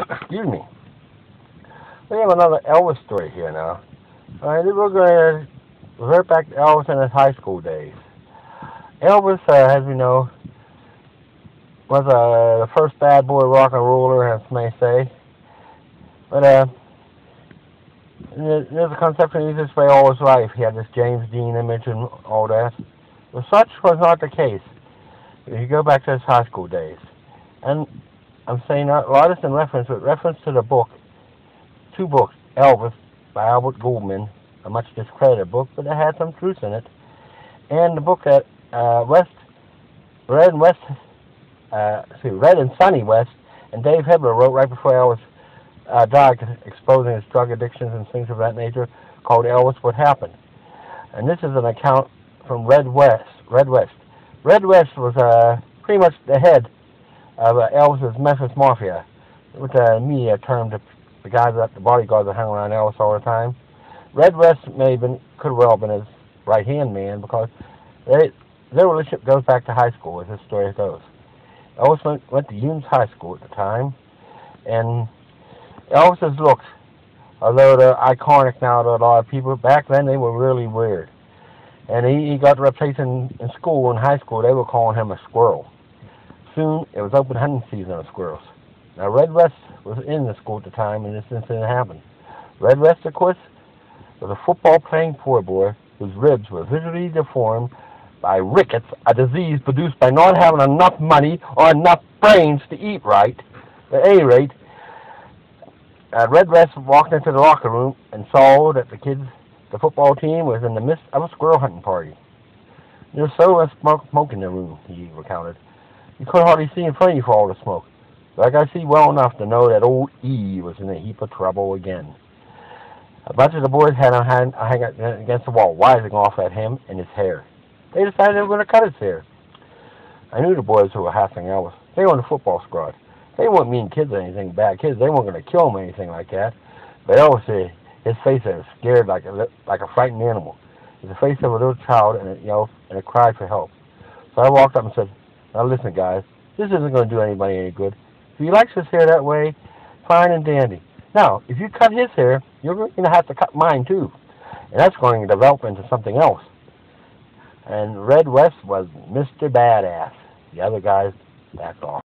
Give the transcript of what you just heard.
Excuse me. We have another Elvis story here now. All right, we're going to revert back to Elvis in his high school days. Elvis, as we know, was the first bad boy rock and roller, as may say. But there's a conception he used this way all his life. He had this James Dean image and all that. But such was not the case. If you go back to his high school days. And I'm saying a lot of this in reference to the book, two books, Elvis by Albert Goldman, a much discredited book, but it had some truth in it, and the book that Red and Sunny West and Dave Hebler wrote right before Elvis died, exposing his drug addictions and things of that nature, called Elvis What Happened. And this is an account from Red West. Red West was pretty much the head of Elvis's Memphis Mafia, with the media termed the guys that the bodyguards that hung around Elvis all the time. Red West could well have been his right hand man, because their relationship goes back to high school, as this story goes. Elvis went to Union High School at the time, and Elvis's looks, although they're iconic now to a lot of people, back then they were really weird. And he got the reputation in school, in high school, they were calling him a squirrel. Soon, it was open hunting season of squirrels. Now, Red West was in the school at the time, and this incident happened. Red West, of course, was a football-playing poor boy whose ribs were visually deformed by rickets, a disease produced by not having enough money or enough brains to eat right. At any rate, Red West walked into the locker room and saw that the football team, was in the midst of a squirrel hunting party. There was so much smoke in the room, he recounted. You couldn't hardly see in front of you for all the smoke. But I could see well enough to know that old E was in a heap of trouble again. A bunch of the boys had him hang against the wall, wising off at him and his hair. They decided they were going to cut his hair. I knew the boys who were hassling Elvis. They were in the football squad. They weren't mean kids or anything, bad kids. They weren't going to kill him or anything like that. But Elvis, his face was scared like a frightened animal. It was the face of a little child, and it cried for help. So I walked up and said, "Now listen, guys, this isn't going to do anybody any good. If he likes his hair that way, fine and dandy. Now, if you cut his hair, you're going to have to cut mine too. And that's going to develop into something else." And Red West was Mr. Badass. The other guys backed off.